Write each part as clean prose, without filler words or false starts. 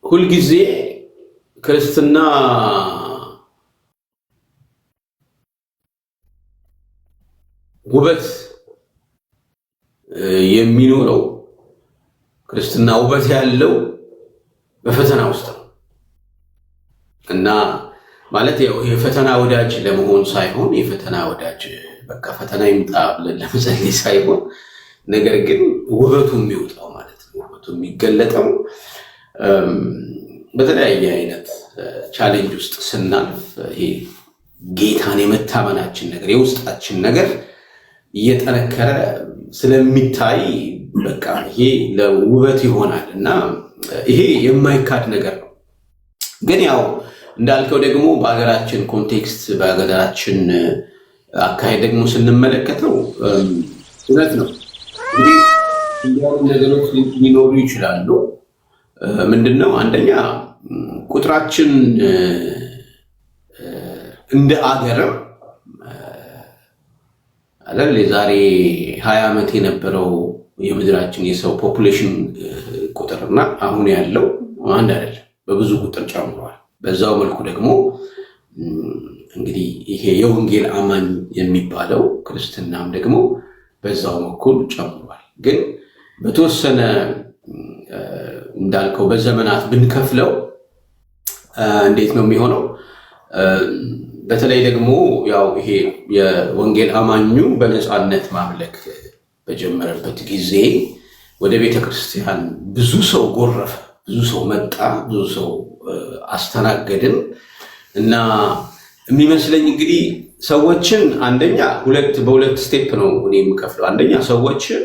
كل جزء ክርስትና ውበት የሚኖረው ክርስትና ውበት ያለው በፈተና ውስጥ ነው እና ማለት የፈተና ወዳጅ ለመሆን ሳይሆን የፈተና ወዳጅ በቃ ፈተና ይምጣ ብለን ለመጸለይ ሳይሆን ነገር ግን ውበቱ የሚወጣው ማለት ነው ውበቱ የሚገለጠው በተለያየ አይነት ቻሌንጅ ውስጥ ስናልፍ ይሄ ጌታን የመታመናችን ነገር የውስጣችን ነገር እየተነከረ ስለሚታይ በቃ ይሄ ለውበት ይሆናልና ይሄ የማይካድ ነገር ነው ግን ያው እንዳልከው ደግሞ በአገራችን ኮንቴክስት በአገራችን አካሄድ ደግሞ ስንመለከተው እውነት ነው እንግዲህ እንዲያው ነገሮች ሊኖሩ ይችላሉ ምንድነው አንደኛ ቁጥራችን እንደ አገርም አለል የዛሬ 20 ዓመት የነበረው የምድራችን የሰው ፖፑሌሽን ቁጥርና አሁን ያለው አንድ አይደለም በብዙ ቁጥር ጨምሯል በዛው መልኩ ደግሞ እንግዲህ ይሄ የወንጌል አማኝ የሚባለው ክርስትናም ደግሞ በዛው በኩል ጨምሯል ግን በተወሰነ እንዳልከው በዘመናት ብንከፍለው እንዴት ነው የሚሆነው በተለይ ደግሞ ያው ይሄ የወንጌል አማኙ በነፃነት ማምለክ በጀመረበት ጊዜ ወደ ቤተክርስቲያን ብዙ ሰው ጎረፈ ብዙ ሰው መጣ ብዙ ሰው አስተናገድን እና የሚመስለኝ እንግዲህ ሰዎችን አንደኛ በሁለት ስቴፕ ነው እኔ የምከፍለው አንደኛ ሰዎችን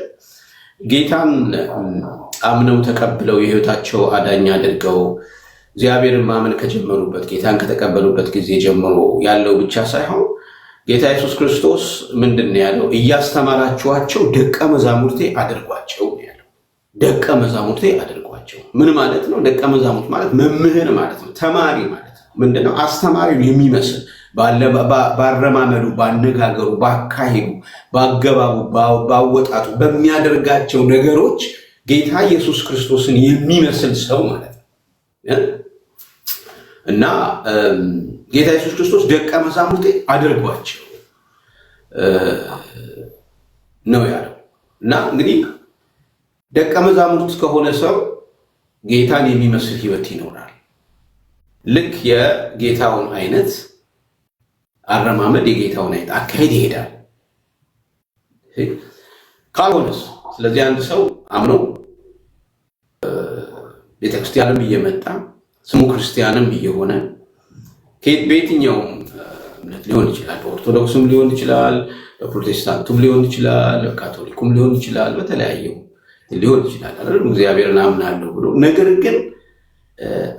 ጌታን አምነው ተቀብለው የህይወታቸው አዳኝ አድርገው እግዚአብሔርን ማመን ከጀመሩበት ጌታን ከተቀበሉበት ጊዜ ጀምሮ ያለው ብቻ ሳይሆን ጌታ ኢየሱስ ክርስቶስ ምንድነው ያለው እያስተማራችኋቸው ደቀ መዛሙርቴ አድርጓቸው ያለው ደቀ መዛሙርቴ አድርጓቸው ምን ማለት ነው ደቀ መዛሙርት ማለት መምህር ማለት ነው ተማሪ ማለት ነው ምንድነው አስተማሪውን የሚመስል ባረማመዱ ባነጋገሩ ባካሄዱ ባገባቡ ባወጣጡ በሚያደርጋቸው ነገሮች ጌታ ኢየሱስ ክርስቶስን የሚመስል ሰው ማለት ነው እና ጌታ ኢየሱስ ክርስቶስ ደቀ መዛሙርቴ አድርጓቸው ነው ያለው እና እንግዲህ ደቀ መዛሙርት ከሆነ ሰው ጌታን የሚመስል ህይወት ይኖራል ልክ የጌታውን አይነት አረማመድ የጌታውን አይነት አካሄድ ይሄዳል ካልሆነስ ስለዚህ አንድ ሰው አምኖ ቤተክርስቲያንም እየመጣ ስሙ ክርስቲያንም እየሆነ በየትኛውም እምነት ሊሆን ይችላል በኦርቶዶክስም ሊሆን ይችላል በፕሮቴስታንቱም ሊሆን ይችላል በካቶሊኩም ሊሆን ይችላል በተለያየው ሊሆን ይችላል አይደል እግዚአብሔርን አምናለሁ ብሎ ነገር ግን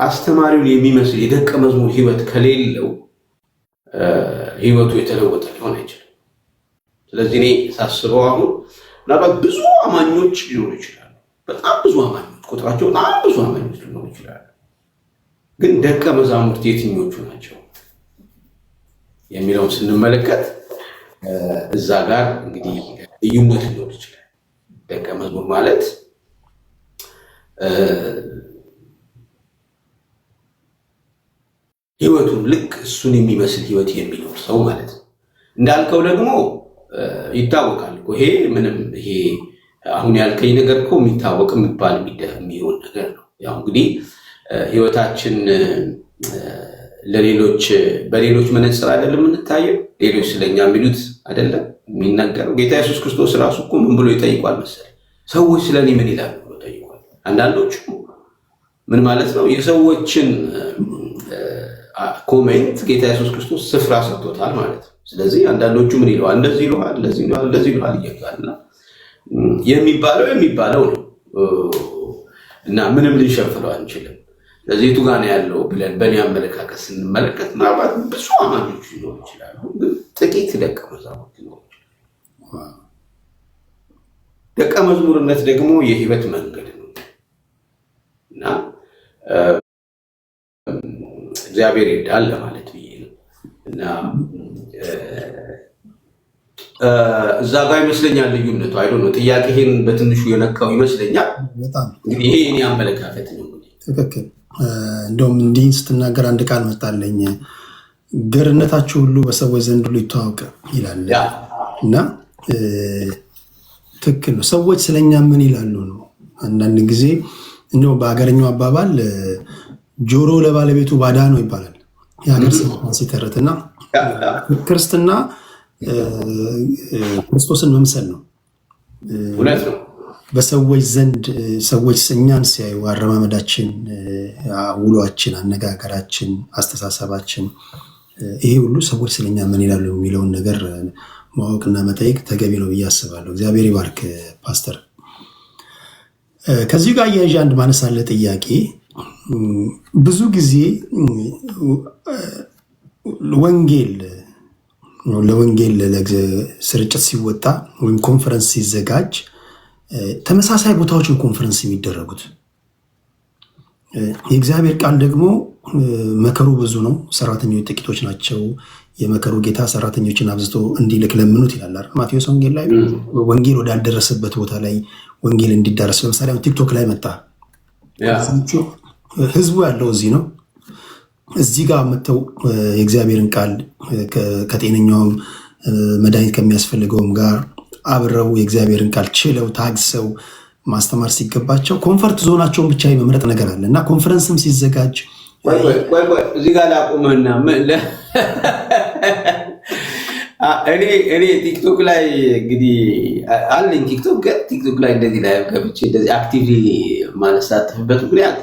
አስተማሪውን የሚመስል የደቀ መዝሙር ህይወት ከሌለው ህይወቱ የተለወጠ ሊሆን አይችልም ስለዚህ እኔ ሳስበው አሁን ምናልባት ብዙ አማኞች ሊሆኑ ይችላሉ በጣም ብዙ አማኞች ቁጥራቸው በጣም ብዙ አማኞች ሊሆኑ ይችላሉ ግን ደቀ መዛሙርት የትኞቹ ናቸው የሚለውን ስንመለከት እዛ ጋር እንግዲህ ልዩነት ሊኖር ይችላል ደቀ መዝሙር ማለት ህይወቱን ልክ እሱን የሚመስል ህይወት የሚኖር ሰው ማለት ነው እንዳልከው ደግሞ ይታወቃል ይሄ ምንም ይሄ አሁን ያልከኝ ነገር እኮ የሚታወቅ የሚባል የሚሆን ነገር ነው ያው እንግዲህ ህይወታችን ለሌሎች በሌሎች መነጽር አይደለም እንታየው ሌሎች ስለኛ የሚሉት አይደለም የሚናገረው ጌታ ኢየሱስ ክርስቶስ ራሱ እኮ ምን ብሎ ይጠይቃል መሰለኝ ሰዎች ስለኔ ምን ይላሉ ብሎ ጠይቋል አንዳንዶቹ ምን ማለት ነው የሰዎችን ኮሜንት ጌታ ኢየሱስ ክርስቶስ ስፍራ ሰጥቶታል ማለት ነው ስለዚህ አንዳንዶቹ ምን ይለዋል እንደዚህ ይለዋል እንደዚህ ይለዋል ይያጋልና የሚባለው ነው እና ምንም ልንሸፍነው አንችልም ስለዚህ የቱ ጋር ነው ያለው ብለን በእኔ አመለካከት ስንመለከት ምናልባት ብዙ አማኞች ሊኖሩ ይችላሉ ግን ጥቂት ደቀ መዛሙርት ሊኖሩ ይችላሉ ደቀ መዝሙርነት ደግሞ የህይወት መንገድ ነው እና እግዚአብሔር ይርዳል ለማለት ብዬ ነው እና እዛ ጋር ይመስለኛል ልዩነቱ። አይ ዶንት ኖ ጥያቄህን በትንሹ የነካው ይመስለኛል። እንግዲህ ይሄ እኔ አመለካከት ነው። ትክክል። እንደውም እንዲህ ስትናገር አንድ ቃል መጣለኝ፣ ገርነታችሁ ሁሉ በሰዎች ዘንድ ሁሉ ይተዋወቅ ይላል እና ትክክል ነው። ሰዎች ስለኛ ምን ይላሉ ነው። አንዳንድ ጊዜ እንደውም በሀገረኛው አባባል ጆሮ ለባለቤቱ ባዳ ነው ይባላል። የሀገር ሲተረትና ክርስትና ክርስቶስን መምሰል ነው። በሰዎች ዘንድ ሰዎች እኛን ሲያዩ አረማመዳችን፣ ውሏችን፣ አነጋገራችን፣ አስተሳሰባችን ይሄ ሁሉ ሰዎች ስለኛ ምን ይላሉ የሚለውን ነገር ማወቅና መጠየቅ ተገቢ ነው ብዬ አስባለሁ። እግዚአብሔር ይባርክ ፓስተር። ከዚሁ ጋር እያያዥ አንድ ማነሳለ ጥያቄ ብዙ ጊዜ ለወንጌል ስርጭት ሲወጣ ወይም ኮንፈረንስ ሲዘጋጅ ተመሳሳይ ቦታዎችን ኮንፈረንስ የሚደረጉት የእግዚአብሔር ቃል ደግሞ መከሩ ብዙ ነው፣ ሰራተኞች ጥቂቶች ናቸው። የመከሩ ጌታ ሰራተኞችን አብዝቶ እንዲልክ ለምኑት ይላል ማቴዎስ ወንጌል ላይ። ወንጌል ወዳልደረሰበት ቦታ ላይ ወንጌል እንዲዳረስ ለምሳሌ ቲክቶክ ላይ መጣ። ህዝቡ ያለው እዚህ ነው። እዚህ ጋር መጥተው የእግዚአብሔርን ቃል ከጤነኛውም መድኃኒት ከሚያስፈልገውም ጋር አብረው የእግዚአብሔርን ቃል ችለው ታግሰው ማስተማር ሲገባቸው ኮንፈርት ዞናቸውን ብቻ የመምረጥ ነገር አለ እና ኮንፈረንስም ሲዘጋጅ እዚህ ጋር ላቁምህና እኔ ቲክቶክ ላይ እንግዲህ አለኝ ቲክቶክ ላይ እንደዚህ ላይ ገብቼ እንደዚህ አክቲቭሊ ማለሳተፍበት ምክንያት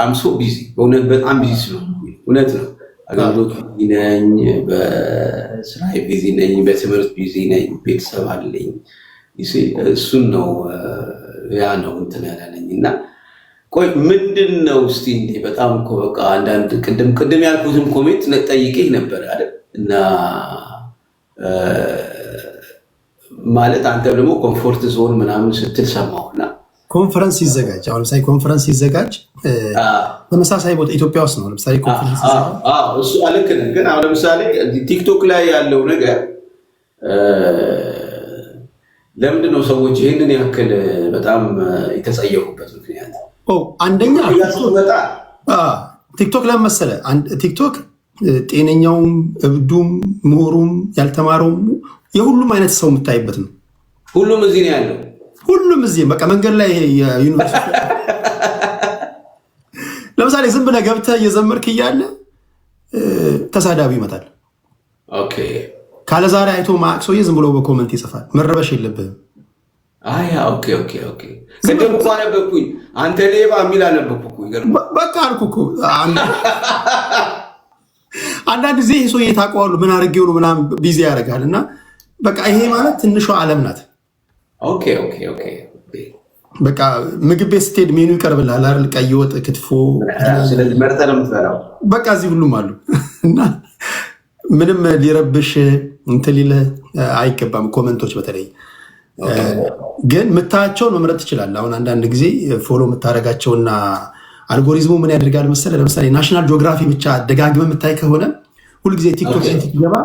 አምሶ ቢዚ በእውነት በጣም ቢዚ ስለሆነ እውነት ነው። አገልግሎት ቢዚ ነኝ፣ በስራ ቢዚ ነኝ፣ በትምህርት ቢዚ ነኝ፣ ቤተሰብ አለኝ። እሱን ነው ያ ነው እንትን ያላለኝ እና ቆይ ምንድን ነው እስቲ እንዴ በጣም እኮ በቃ አንዳንድ ቅድም ያልኩትም ኮሜንት ጠይቄህ ነበር አይደል? እና ማለት አንተ ደግሞ ኮምፎርት ዞን ምናምን ስትል ሰማሁና ኮንፈረንስ ሲዘጋጅ አሁን ለምሳሌ ኮንፈረንስ ሲዘጋጅ ተመሳሳይ ቦታ ኢትዮጵያ ውስጥ ነው። ለምሳሌ ኮንፈረንስ እሱ ልክ ነህ። ግን አሁን ለምሳሌ ቲክቶክ ላይ ያለው ነገር ለምንድን ነው ሰዎች ይህንን ያክል በጣም የተጸየፉበት ምክንያት? አንደኛ ቲክቶክ ለምን መሰለህ? ቲክቶክ ጤነኛውም፣ እብዱም፣ ምሁሩም፣ ያልተማረውም የሁሉም አይነት ሰው የምታይበት ነው። ሁሉም እዚህ ነው ያለው። ሁሉም እዚህ በቃ መንገድ ላይ ዩኒቨርሲቲ ለምሳሌ ዝም ብለህ ገብተህ እየዘመርክ እያለ ተሳዳቢ ይመጣል። ካለ ዛሬ አይቶ ማቅ ሰውዬ ዝም ብሎ በኮመንት ይጽፋል። መረበሽ የለብህም። ቅድም እኮ አነበብኩኝ አንተ ሌባ የሚል አነበብኩኝ። በቃ አልኩህ እኮ አንዳንድ ጊዜ ይህ ሰውዬ ታውቀዋለህ ምን አድርጌው ነው ምናምን ቢዚ ያደርጋል። እና በቃ ይሄ ማለት ትንሿ ዓለም ናት። በቃ ምግብ ቤት ስትሄድ ሜኑ ይቀርብልሃል አይደል? ቀይ ወጥ፣ ክትፎ፣ መርጠህ ነው የምትበላው። በቃ እዚህ ሁሉም አሉ እና ምንም ሊረብሽ እንትን ሊልህ አይገባም። ኮመንቶች በተለይ ግን የምታያቸውን መምረጥ ትችላለህ። አሁን አንዳንድ ጊዜ ፎሎ የምታደርጋቸውና አልጎሪዝሙ ምን ያደርጋል መሰለህ? ለምሳሌ ናሽናል ጂኦግራፊ ብቻ ደጋግመህ የምታይ ከሆነ ሁልጊዜ ቲክቶክ ስትገባ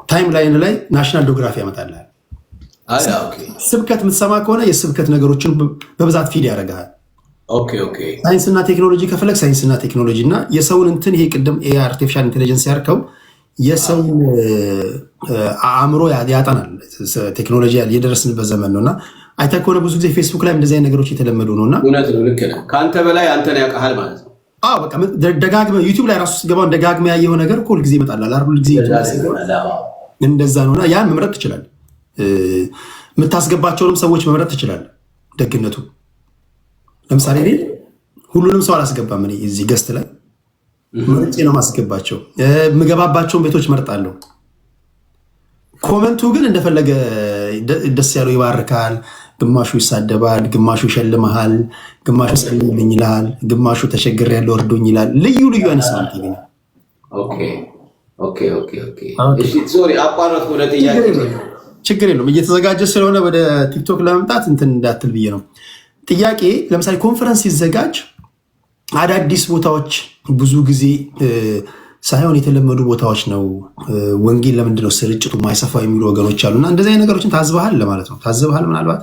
ታይም ላይን ላይ ናሽናል ጂኦግራፊ ያመጣልሃል። ስብከት የምትሰማ ከሆነ የስብከት ነገሮችን በብዛት ፊድ ያደርግሃል። ሳይንስና ቴክኖሎጂ ከፈለግ ሳይንስና ቴክኖሎጂ እና የሰውን እንትን ይሄ ቅድም አርቲፊሻል ኢንቴሊጀንስ ያርከው የሰውን አእምሮ ያጠናል። ቴክኖሎጂ የደረስንበት ዘመን ነው እና አይተህ ከሆነ ብዙ ጊዜ ፌስቡክ ላይ እንደዚህ አይነት ነገሮች የተለመዱ ነው እና ከአንተ በላይ አንተን ያውቃል ማለት ነው። በቃ ደጋግመህ ዩቲዩብ ላይ ራሱ ስትገባ ደጋግመህ ያየኸው ነገር ሁል ጊዜ ይመጣል። ሁል ጊዜ እንደዛ ነው እና ያን መምረጥ ትችላለህ። የምታስገባቸውንም ሰዎች መምረጥ ትችላለህ። ደግነቱ ለምሳሌ እኔ ሁሉንም ሰው አላስገባም። እኔ እዚህ ገስት ላይ መርጬ ነው ማስገባቸው። የምገባባቸውን ቤቶች መርጣለሁ። ኮመንቱ ግን እንደፈለገ ደስ ያለው ይባርካል፣ ግማሹ ይሳደባል፣ ግማሹ ይሸልመሃል፣ ግማሹ ጸልይልኝ ይላል፣ ግማሹ ተቸግሬያለሁ እርዱኝ ይላል። ልዩ ልዩ አይነት ሰው ይገኛል። ችግር የለውም። እየተዘጋጀ ስለሆነ ወደ ቲክቶክ ለመምጣት እንትን እንዳትል ብዬ ነው። ጥያቄ ለምሳሌ ኮንፈረንስ ሲዘጋጅ አዳዲስ ቦታዎች ብዙ ጊዜ ሳይሆን የተለመዱ ቦታዎች ነው። ወንጌል ለምንድነው ስርጭቱ ማይሰፋው የሚሉ ወገኖች አሉና እንደዚህ አይነት ነገሮችን ታዝበሃል ለማለት ነው። ታዝበሃል ምናልባት?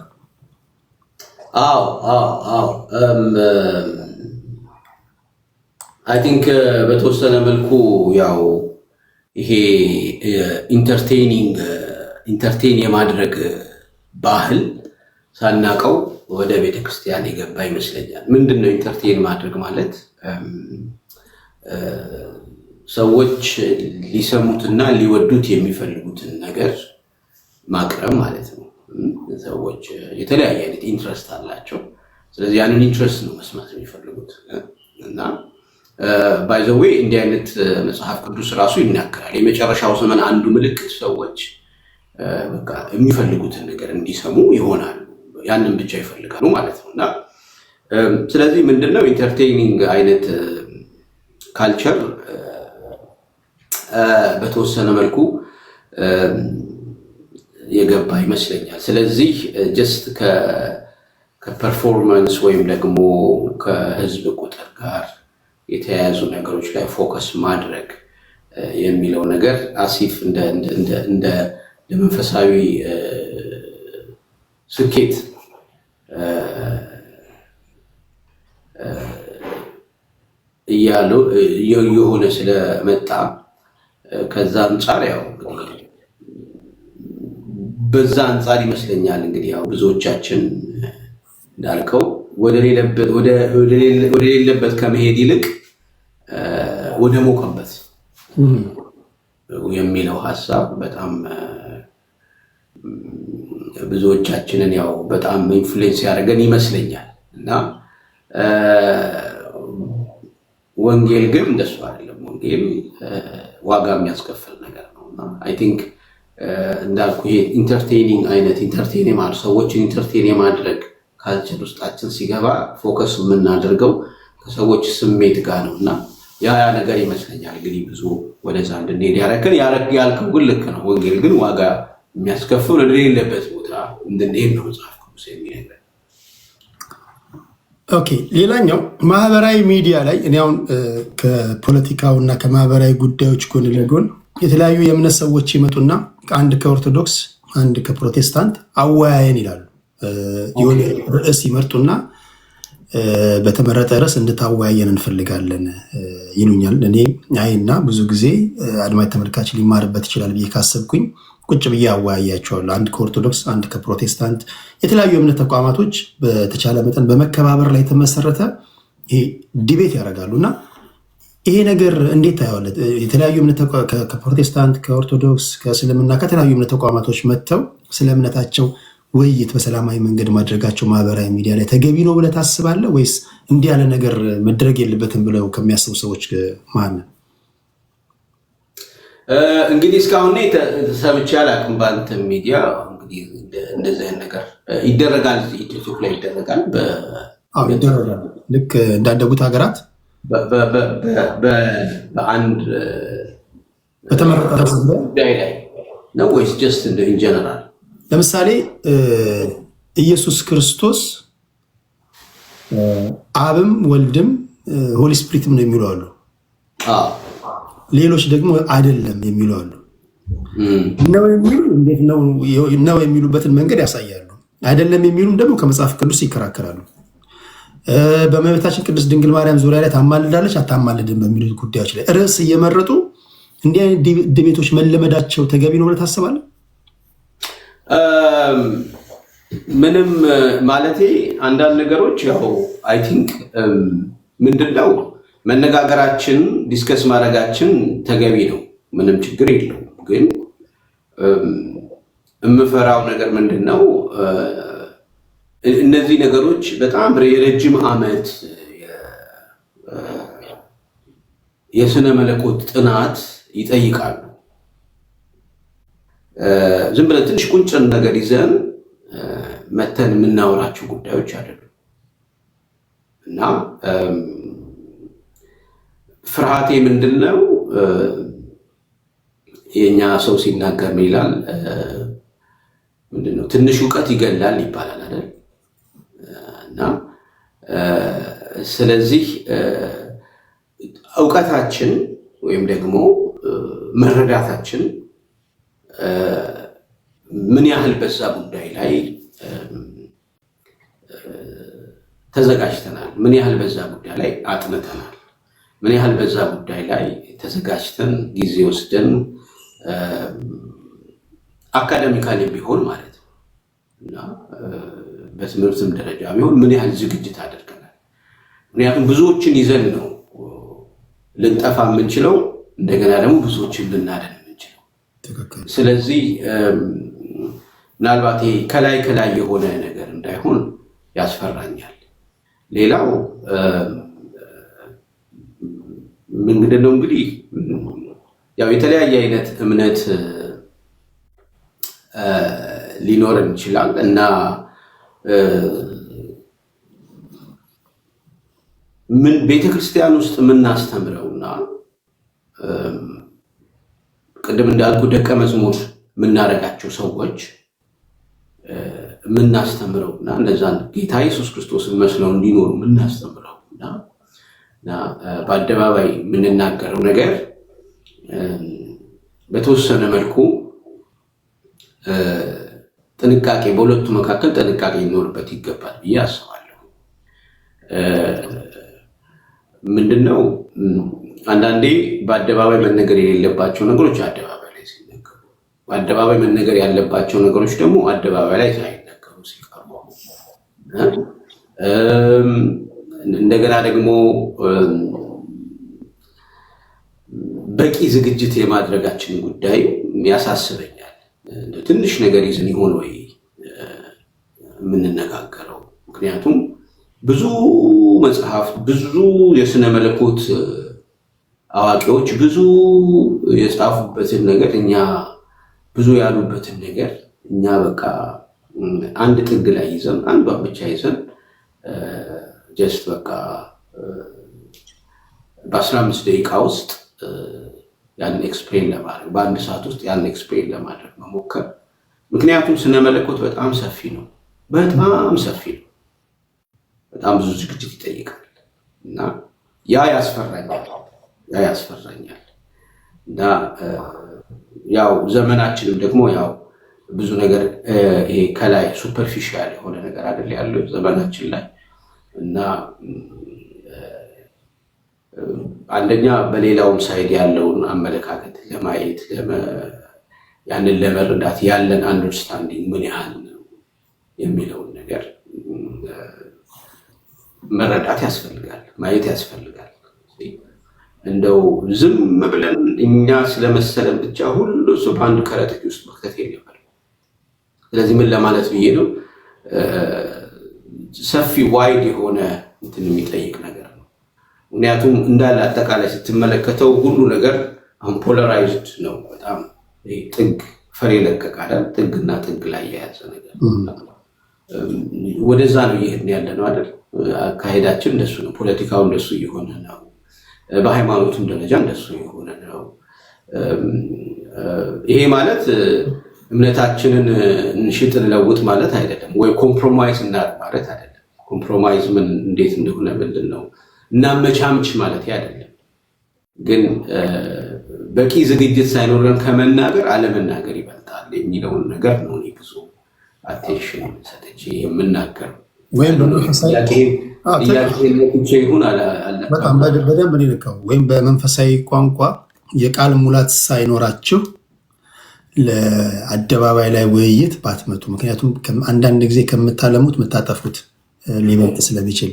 አዎ አይ ቲንክ በተወሰነ መልኩ ያው ይሄ ኢንተርቴን የማድረግ ባህል ሳናቀው ወደ ቤተክርስቲያን የገባ ይመስለኛል። ምንድነው ኢንተርቴን ማድረግ ማለት? ሰዎች ሊሰሙትና ሊወዱት የሚፈልጉትን ነገር ማቅረብ ማለት ነው። ሰዎች የተለያየ አይነት ኢንትረስት አላቸው። ስለዚህ ያንን ኢንትረስት ነው መስማት የሚፈልጉት እና ባይ ዘ ዌይ እንዲህ አይነት መጽሐፍ ቅዱስ ራሱ ይናገራል። የመጨረሻው ዘመን አንዱ ምልክት ሰዎች በቃ የሚፈልጉትን ነገር እንዲሰሙ ይሆናሉ። ያንን ብቻ ይፈልጋሉ ማለት ነው እና ስለዚህ ምንድነው ኢንተርቴይኒንግ አይነት ካልቸር በተወሰነ መልኩ የገባ ይመስለኛል። ስለዚህ ጀስት ከፐርፎርማንስ ወይም ደግሞ ከህዝብ ቁጥር ጋር የተያያዙ ነገሮች ላይ ፎከስ ማድረግ የሚለው ነገር አሲፍ እንደ መንፈሳዊ ስኬት የሆነ ስለመጣ ከዛ አንጻር ያው በዛ አንጻር ይመስለኛል እንግዲህ ያው ብዙዎቻችን እንዳልከው ወደ ሌለበት ከመሄድ ይልቅ ወደ ሞቀበት የሚለው ሀሳብ በጣም ብዙዎቻችንን ያው በጣም ኢንፍሉዌንስ ያደርገን ይመስለኛል እና ወንጌል ግን እንደሱ አይደለም። ወንጌል ዋጋ የሚያስከፍል ነገር ነው እና አይ ቲንክ እንዳልኩ ይሄ ኢንተርቴኒንግ አይነት ኢንተርቴን የማድረግ ሰዎችን ኢንተርቴን የማድረግ ካልቸር ውስጣችን ሲገባ ፎከስ የምናደርገው ከሰዎች ስሜት ጋር ነው እና ያ ነገር ይመስለኛል እንግዲህ ብዙ ወደዛ እንድንሄድ ያደረገን። ያልከው ግን ልክ ነው። ወንጌል ግን ዋጋ የሚያስከፍል ወደሌለበት ቦታ እንድንሄድ ነው መጽሐፍ ቅዱስ የሚነግረን። ኦኬ፣ ሌላኛው ማህበራዊ ሚዲያ ላይ እኔ አሁን ከፖለቲካው እና ከማህበራዊ ጉዳዮች ጎን ለጎን የተለያዩ የእምነት ሰዎች ይመጡና አንድ ከኦርቶዶክስ አንድ ከፕሮቴስታንት አወያየን ይላሉ። የሆነ ርዕስ ይመርጡና በተመረጠ ርዕስ እንድታወያየን እንፈልጋለን ይሉኛል። እኔ አይና ብዙ ጊዜ አድማጭ ተመልካች ሊማርበት ይችላል ብዬ ካሰብኩኝ ቁጭ ብዬ አወያያቸዋለሁ። አንድ ከኦርቶዶክስ አንድ ከፕሮቴስታንት የተለያዩ እምነት ተቋማቶች በተቻለ መጠን በመከባበር ላይ የተመሰረተ ዲቤት ያደርጋሉ እና ይሄ ነገር እንዴት ታየዋለህ? የተለያዩ እምነት ከፕሮቴስታንት ከኦርቶዶክስ ከእስልምና ከተለያዩ እምነት ተቋማቶች መጥተው ስለ እምነታቸው ውይይት በሰላማዊ መንገድ ማድረጋቸው ማህበራዊ ሚዲያ ላይ ተገቢ ነው ብለህ ታስባለህ ወይስ እንዲህ ያለ ነገር መድረግ የለበትም ብለው ከሚያስቡ ሰዎች መሀል ነው? እንግዲህ እስካሁን ሰምቼ አላውቅም። በአንተ ሚዲያ እንግዲህ እንደዚህ አይነት ነገር ይደረጋል፣ ቲክቶክ ላይ ይደረጋል። ይደረጋል ልክ እንዳደጉት ሀገራት በአንድ በተመረጠ ጉዳይ ላይ ነው ወይስ ጀስት ኢን ጀነራል? ለምሳሌ ኢየሱስ ክርስቶስ አብም ወልድም ሆሊ ስፒሪትም ነው የሚሉ አሉ። ሌሎች ደግሞ አይደለም የሚሉ አሉ። ነው የሚሉ እንዴት ነው የሚሉበትን መንገድ ያሳያሉ። አይደለም የሚሉም ደግሞ ከመጽሐፍ ቅዱስ ይከራከራሉ። በእመቤታችን ቅድስት ድንግል ማርያም ዙሪያ ላይ ታማልዳለች አታማልድም በሚሉት ጉዳዮች ላይ ርዕስ እየመረጡ እንዲህ አይነት ዲቤቶች መለመዳቸው ተገቢ ነው ብለህ ታስባለህ? ምንም ማለቴ አንዳንድ ነገሮች ያው አይ ቲንክ ምንድነው መነጋገራችን ዲስከስ ማድረጋችን ተገቢ ነው፣ ምንም ችግር የለውም። ግን የምፈራው ነገር ምንድነው እነዚህ ነገሮች በጣም የረጅም ዓመት የስነ መለኮት ጥናት ይጠይቃሉ። ዝም ብለን ትንሽ ቁንጭን ነገር ይዘን መተን የምናወራቸው ጉዳዮች አይደሉም እና ፍርሃቴ ምንድነው የኛ ሰው ሲናገር ምን ይላል? ምንድነው ትንሽ እውቀት ይገላል ይባላል አይደል? እና ስለዚህ እውቀታችን ወይም ደግሞ መረዳታችን ምን ያህል በዛ ጉዳይ ላይ ተዘጋጅተናል፣ ምን ያህል በዛ ጉዳይ ላይ አጥንተናል፣ ምን ያህል በዛ ጉዳይ ላይ ተዘጋጅተን ጊዜ ወስደን አካዳሚካሊ ቢሆን ማለት ነው እና በትምህርትም ደረጃ ቢሆን ምን ያህል ዝግጅት አድርገናል። ምክንያቱም ብዙዎችን ይዘን ነው ልንጠፋ የምንችለው፣ እንደገና ደግሞ ብዙዎችን ልናደን የምንችለው። ስለዚህ ምናልባት ከላይ የሆነ ነገር እንዳይሆን ያስፈራኛል። ሌላው ምንድነው እንግዲህ ያው የተለያየ አይነት እምነት ሊኖረን ይችላል እና ምን ቤተክርስቲያን ውስጥ የምናስተምረውና ቅድም እንዳልኩ ደቀ መዝሙር የምናደርጋቸው ሰዎች የምናስተምረውና እነዛን ጌታ ኢየሱስ ክርስቶስን መስለው እንዲኖሩ የምናስተምረውና በአደባባይ የምንናገረው ነገር በተወሰነ መልኩ ጥንቃቄ በሁለቱ መካከል ጥንቃቄ ሊኖርበት ይገባል ብዬ አስባለሁ። ምንድነው አንዳንዴ በአደባባይ መነገር የሌለባቸው ነገሮች አደባባይ ላይ ሲነገሩ፣ በአደባባይ መነገር ያለባቸው ነገሮች ደግሞ አደባባይ ላይ ሳይነገሩ ሲቀሩ፣ እንደገና ደግሞ በቂ ዝግጅት የማድረጋችን ጉዳይ ያሳስበኛል። ትንሽ ነገር ይዘን ይሆን ወይ የምንነጋገረው? ምክንያቱም ብዙ መጽሐፍ፣ ብዙ የስነ መለኮት አዋቂዎች ብዙ የጻፉበትን ነገር እኛ ብዙ ያሉበትን ነገር እኛ በቃ አንድ ጥግ ላይ ይዘን አንዷን ብቻ ይዘን ጀስት በቃ በ15 ደቂቃ ውስጥ ያንን ኤክስፕሌን ለማድረግ በአንድ ሰዓት ውስጥ ያንን ኤክስፕሌን ለማድረግ መሞከር። ምክንያቱም ስነ መለኮት በጣም ሰፊ ነው፣ በጣም ሰፊ ነው፣ በጣም ብዙ ዝግጅት ይጠይቃል እና ያ ያስፈራኛል እና ያው ዘመናችንም ደግሞ ያው ብዙ ነገር ይሄ ከላይ ሱፐርፊሻል የሆነ ነገር አይደል ያለው ዘመናችን ላይ እና አንደኛ በሌላውም ሳይድ ያለውን አመለካከት ለማየት ያንን ለመረዳት ያለን አንደርስታንዲንግ ምን ያህል ነው የሚለውን ነገር መረዳት ያስፈልጋል፣ ማየት ያስፈልጋል። እንደው ዝም ብለን እኛ ስለመሰለን ብቻ ሁሉ ሰው በአንድ ከረጢት ውስጥ መክተት የለብንም። ስለዚህ ምን ለማለት ብዬ ነው፣ ሰፊ ዋይድ የሆነ እንትን የሚጠይቅ ነገር ነው። ምክንያቱም እንዳለ አጠቃላይ ስትመለከተው ሁሉ ነገር አሁን ፖላራይዝድ ነው። በጣም ጥግ ፈር የለቀቀ አይደል? ጥግና ጥግ ላይ የያዘ ነገር ወደዛ ነው እየሄድን ያለ ነው አይደል? አካሄዳችን እንደሱ ነው። ፖለቲካው እንደሱ እየሆነ ነው። በሃይማኖቱም ደረጃ እንደሱ የሆነ ነው። ይሄ ማለት እምነታችንን እንሽጥ እንለውጥ ማለት አይደለም፣ ወይ ኮምፕሮማይዝ እናድርግ ማለት አይደለም። ኮምፕሮማይዝ ምን እንዴት እንደሆነ ምንድን ነው እናመቻምች ማለት አይደለም። ግን በቂ ዝግጅት ሳይኖረን ከመናገር አለመናገር ይበልጣል የሚለውን ነገር ነው እኔ ብዙ አቴንሽን ሰጥቼ የምናገር። ወይም በጣም በደንብ ልከው ወይም በመንፈሳዊ ቋንቋ የቃል ሙላት ሳይኖራችሁ ለአደባባይ ላይ ውይይት ባትመጡ። ምክንያቱም አንዳንድ ጊዜ ከምታለሙት የምታጠፉት ሊበልጥ ስለሚችል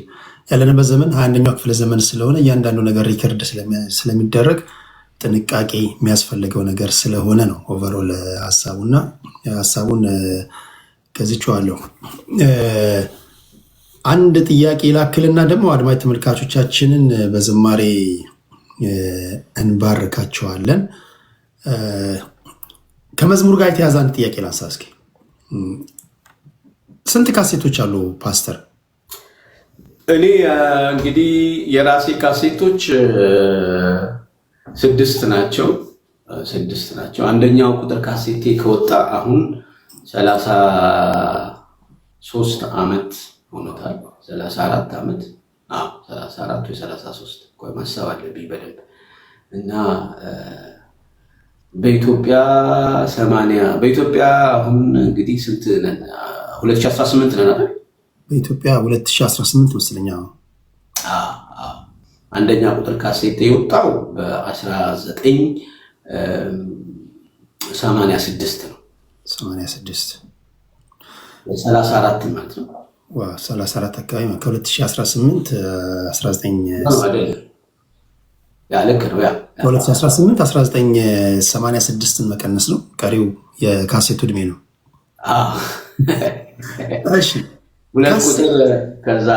ያለንበት ዘመን 21ኛው ክፍለ ዘመን ስለሆነ እያንዳንዱ ነገር ሪከርድ ስለሚደረግ ጥንቃቄ የሚያስፈልገው ነገር ስለሆነ ነው። ኦቨርኦል ሀሳቡን ከዚችዋለሁ። አንድ ጥያቄ ላክልና ደግሞ አድማጭ ተመልካቾቻችንን በዝማሬ እንባርካቸዋለን። ከመዝሙር ጋር የተያዘ አንድ ጥያቄ ላንሳ እስኪ። ስንት ካሴቶች አሉ ፓስተር? እኔ እንግዲህ የራሴ ካሴቶች 6 ናቸው። አንደኛው ቁጥር ካሴቴ ከወጣ አሁን 33 ዓመት ሆኖታል። 34 ዓመት 34 ወይ 33 ቆይ ማሰብ አለብኝ በደንብ እና በኢትዮጵያ አሁን እንግዲህ ስንት ነን? 2018 ነን አይደል? በኢትዮጵያ 2018 መስለኛ። አንደኛ ቁጥር ካሴት የወጣው በ1986 ነው። 86 34 ማለት ነው። 34 አካባቢ ከ2018 19 ልክ ነው። 2018 1986ን መቀነስ ነው። ቀሪው የካሴቱ እድሜ ነው። እሺ 2 ቁጥር ከዛ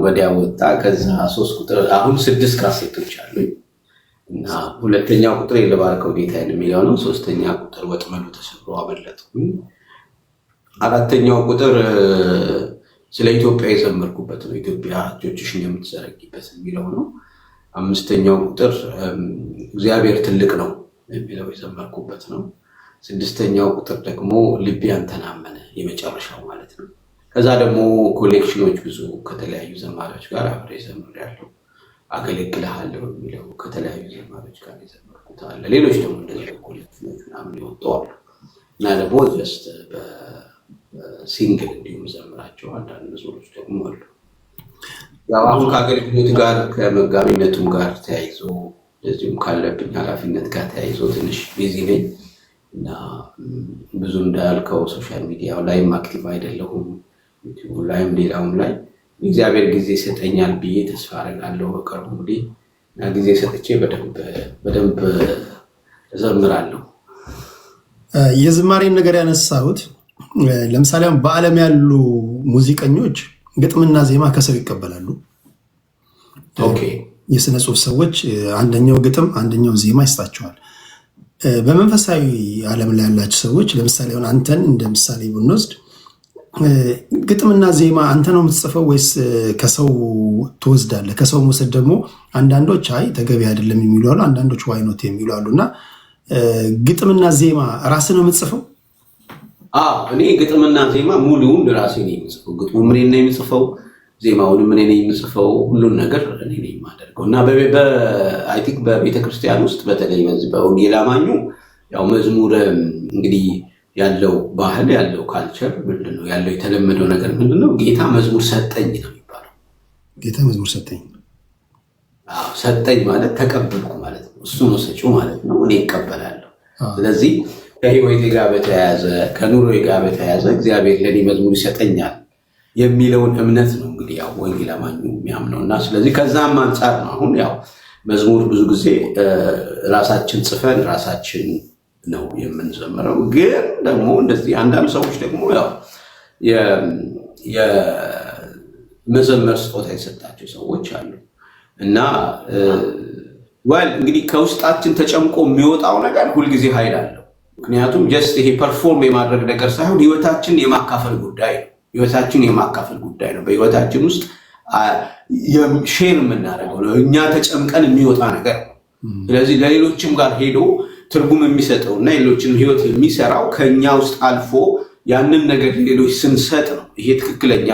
ወዲያ ወጣ። ከዛ 3 ቁጥር አሁን 6 ካሴቶች አሉ እና ሁለተኛው ቁጥር የለባርከው ጌታዬን የሚለው ነው። ሶስተኛ ቁጥር ወጥመዱ ተሰብሮ አመለጥኩኝ። አራተኛው ቁጥር ስለ ኢትዮጵያ የዘመርኩበት ነው። ኢትዮጵያ እጆችሽን የምትዘረጊበት የሚለው ነው። አምስተኛው ቁጥር እግዚአብሔር ትልቅ ነው የሚለው የዘመርኩበት ነው። ስድስተኛው ቁጥር ደግሞ ልቤ አንተን አመነ የመጨረሻው ማለት ነው። ከዛ ደግሞ ኮሌክሽኖች ብዙ ከተለያዩ ዘማሪዎች ጋር አብሬ ዘምሬያለሁ። አገለግልሃለሁ የሚለው ከተለያዩ ዘማሪዎች ጋር የዘመርኩት አለ። ሌሎች ደግሞ እንደዚህ ኮሌክሽኖች ምናምን ይወጣሉ እና ደግሞ ጀስት በሲንግል እንዲሁም ዘምራቸው አንዳንድ መዝሙሮች ደግሞ አሉ። ያው አሁን ከአገልግሎት ጋር ከመጋቢነቱም ጋር ተያይዞ እንደዚሁም ካለብኝ ኃላፊነት ጋር ተያይዞ ትንሽ ቢዚ ነኝ እና ብዙ እንዳልከው ሶሻል ሚዲያው ላይም አክቲቭ አይደለሁም። ዩቲዩብ ላይም ሌላውም ላይ እግዚአብሔር ጊዜ ይሰጠኛል ብዬ ተስፋ አደርጋለሁ። በቅርቡ እንግዲህ እና ጊዜ ሰጥቼ በደንብ እዘምራለሁ። የዝማሬን ነገር ያነሳሁት ለምሳሌ በዓለም ያሉ ሙዚቀኞች ግጥምና ዜማ ከሰው ይቀበላሉ። የስነ ጽሁፍ ሰዎች አንደኛው ግጥም አንደኛው ዜማ ይስጣቸዋል። በመንፈሳዊ ዓለም ላይ ያላቸው ሰዎች ለምሳሌ ሆነ አንተን እንደ ምሳሌ ብንወስድ ግጥምና ዜማ አንተ ነው የምትጽፈው ወይስ ከሰው ትወስዳለህ? ከሰው መውሰድ ደግሞ አንዳንዶች አይ ተገቢ አይደለም የሚሉ አሉ፣ አንዳንዶች ዋይኖት የሚሉ አሉ። እና ግጥምና ዜማ ራስህ ነው የምትጽፈው? እኔ ግጥምና ዜማ ሙሉውን ራሴ ነው የምጽፈው። ግጥሙ ምን ነው የምጽፈው፣ ዜማውን ምን ነው የምጽፈው፣ ሁሉን ነገር እኔ ነኝ የማደርገው። እና አይ ቲንክ በቤተክርስቲያን ውስጥ በተለይ በዚህ በወንጌል አማኙ ያው መዝሙር እንግዲህ ያለው ባህል ያለው ካልቸር ምንድነው ያለው የተለመደው ነገር ምንድነው? ጌታ መዝሙር ሰጠኝ ነው የሚባለው። ጌታ መዝሙር ሰጠኝ። ሰጠኝ ማለት ተቀበልኩ ማለት ነው። እሱ ነው ሰጪው ማለት ነው። እኔ እቀበላለሁ። ስለዚህ ከህይወቴ ጋር በተያያዘ ከኑሮዬ ጋር በተያያዘ እግዚአብሔር ለኔ መዝሙር ይሰጠኛል የሚለውን እምነት ነው እንግዲህ ያው ወንጌል አማኙ የሚያምነው። እና ስለዚህ ከዛም አንጻር ነው አሁን ያው መዝሙር ብዙ ጊዜ ራሳችን ጽፈን ራሳችን ነው የምንዘምረው። ግን ደግሞ እንደዚህ አንዳንድ ሰዎች ደግሞ ያው የመዘመር ስጦታ የሰጣቸው ሰዎች አሉ። እና እንግዲህ ከውስጣችን ተጨምቆ የሚወጣው ነገር ሁልጊዜ ኃይል አለው። ምክንያቱም ጀስት ይሄ ፐርፎርም የማድረግ ነገር ሳይሆን ህይወታችን የማካፈል ጉዳይ ነው። ህይወታችን የማካፈል ጉዳይ ነው። በህይወታችን ውስጥ ሼር የምናደርገው ነው። እኛ ተጨምቀን የሚወጣ ነገር ነው። ስለዚህ ለሌሎችም ጋር ሄዶ ትርጉም የሚሰጠው እና ሌሎችን ህይወት የሚሰራው ከኛ ውስጥ አልፎ ያንን ነገር ሌሎች ስንሰጥ ነው። ይሄ ትክክለኛ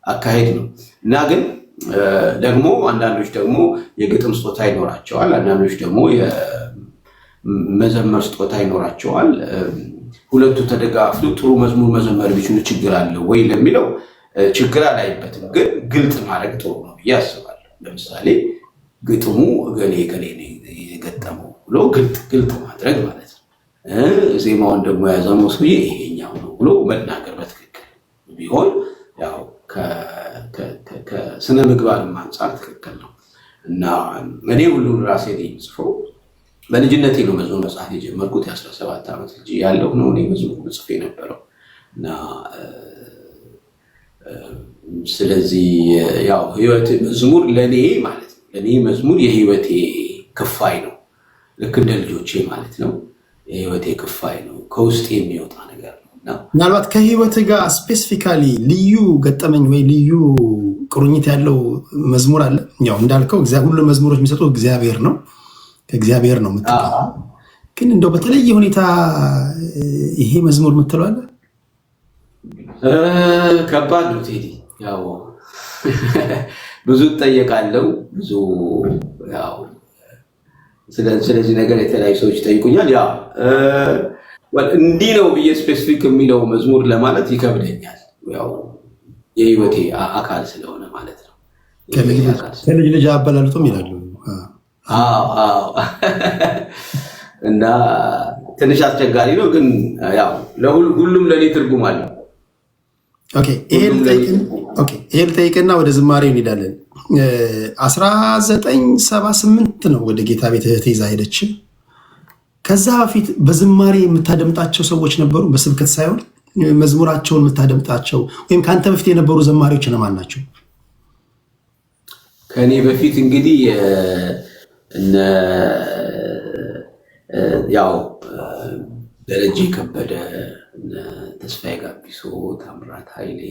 አካሄድ ነው። እና ግን ደግሞ አንዳንዶች ደግሞ የግጥም ስጦታ ይኖራቸዋል፣ አንዳንዶች ደግሞ የመዘመር ስጦታ ይኖራቸዋል። ሁለቱ ተደጋግፈው ጥሩ መዝሙር መዘመር ቢችሉ ችግር አለው ወይ ለሚለው ችግር አላይበትም። ግን ግልጽ ማድረግ ጥሩ ነው ብዬ አስባለሁ። ለምሳሌ ግጥሙ እገሌ የገጠመው ብሎ ግልጥ ማድረግ ማለት ነው። ዜማውን ደግሞ የያዘው ሰውዬ ይሄኛው ነው ብሎ መናገር በትክክል ቢሆን ያው ከስነ ምግባርም አንጻር ትክክል ነው። እና እኔ ሁሉን ራሴ ነው የምጽፈው። በልጅነቴ ነው መዝሙር መጽሐፍ የጀመርኩት። የ17 ዓመት ልጅ ያለው ነው እኔ መዝሙር መጽሐፍ የነበረው። እና ስለዚህ ያው ህይወት መዝሙር ለኔ ማለት ነው። ለኔ መዝሙር የህይወቴ ክፋይ ነው። ልክ እንደ ልጆቼ ማለት ነው። የህይወቴ ክፋይ ነው። ከውስጥ የሚወጣ ነገር ነው። ምናልባት ከህይወት ጋር ስፔሲፊካሊ ልዩ ገጠመኝ ወይ ልዩ ቁርኝት ያለው መዝሙር አለ? ያው እንዳልከው ሁሉ መዝሙሮች የሚሰጡት እግዚአብሔር ነው፣ ከእግዚአብሔር ነው የምትለው። ግን እንደው በተለየ ሁኔታ ይሄ መዝሙር የምትለው አለ? ከባድ ነው ቴዲ። ያው ብዙ እጠየቃለሁ፣ ብዙ ያው ስለዚህ ነገር የተለያዩ ሰዎች ይጠይቁኛል። ያ እንዲህ ነው ብዬ ስፔሲፊክ የሚለው መዝሙር ለማለት ይከብደኛል። ያው የህይወቴ አካል ስለሆነ ማለት ነው። ከልጅ ልጅ አበላልጦም ይላሉ። እና ትንሽ አስቸጋሪ ነው፣ ግን ያው ሁሉም ለእኔ ትርጉም አለው። ይሄ ልጠይቅና ወደ ዝማሬው እንሄዳለን። 1978 ነው ወደ ጌታ ቤት እህቴ ይዛ ሄደች። ከዛ በፊት በዝማሬ የምታደምጣቸው ሰዎች ነበሩ? በስብከት ሳይሆን መዝሙራቸውን የምታደምጣቸው ወይም ከአንተ በፊት የነበሩ ዘማሪዎች እነማን ናቸው? ከእኔ በፊት እንግዲህ ያው ደረጀ ከበደ፣ ተስፋዬ ጋቢሶ፣ ታምራት ኃይሌ፣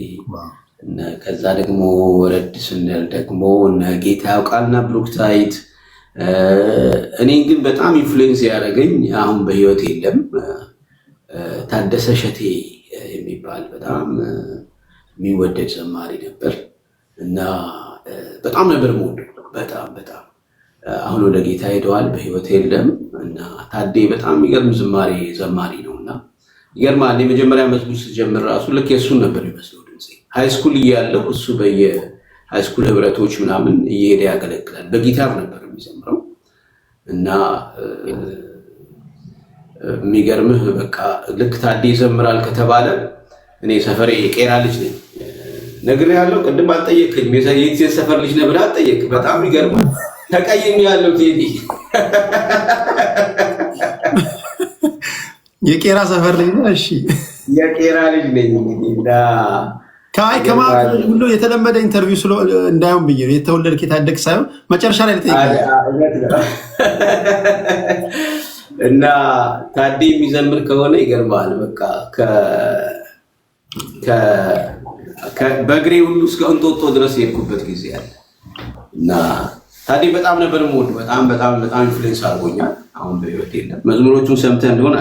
ከዛ ደግሞ ወረድ ስንል ደግሞ ጌታ ያውቃልና ብሩክታይት። እኔን ግን በጣም ኢንፍሉዌንስ ያደረገኝ አሁን በህይወት የለም ታደሰ ሸቴ የሚባል በጣም የሚወደድ ዘማሪ ነበር እና በጣም ነበር የምወደው። በጣም አሁን ወደ ጌታ ሄደዋል፣ በህይወት የለም እና ታዴ በጣም የሚገርም ዘማሪ ነው እና ይገርማል። የመጀመሪያ መዝሙር ስጀምር ራሱ ልክ የእሱን ነበር የሚመስለው ድምፄ። ሃይስኩል እያለሁ እሱ በየሃይስኩል ህብረቶች ምናምን እየሄደ ያገለግላል። በጊታር ነበር የሚዘምረው እና የሚገርምህ በቃ ልክ ታዴ ይዘምራል ከተባለ እኔ ሰፈሬ የቄራ ልጅ ነኝ። ነግሬሃለሁ፣ ቅድም አልጠየቅከኝም። የት ሰፈር ልጅ ነህ ብለህ አልጠየቅም። በጣም ይገርማል። ተቀይሜ ያለው ቴዲ የቄራ ሰፈር ልጅ ነህ? እሺ የቄራ ልጅ ነኝ። ከማለት ሁሉ የተለመደ ኢንተርቪው እንዳይሆን ብዬ ነው። የተወለድክ የታደግ ሳይሆን መጨረሻ ላይ ልጠይቅህ እና ታዴ የሚዘምር ከሆነ ይገርማል። በቃ በእግሬ ሁሉ እስከ እንጦጦ ድረስ የሄድኩበት ጊዜ አለ እና ታዴ በጣም ነበር የምወደው። በጣም ኢንፍሉዌንስ አድርጎኛል። አሁን በህይወት የለም። መዝሙሮቹን ሰምተህ እንደሆነ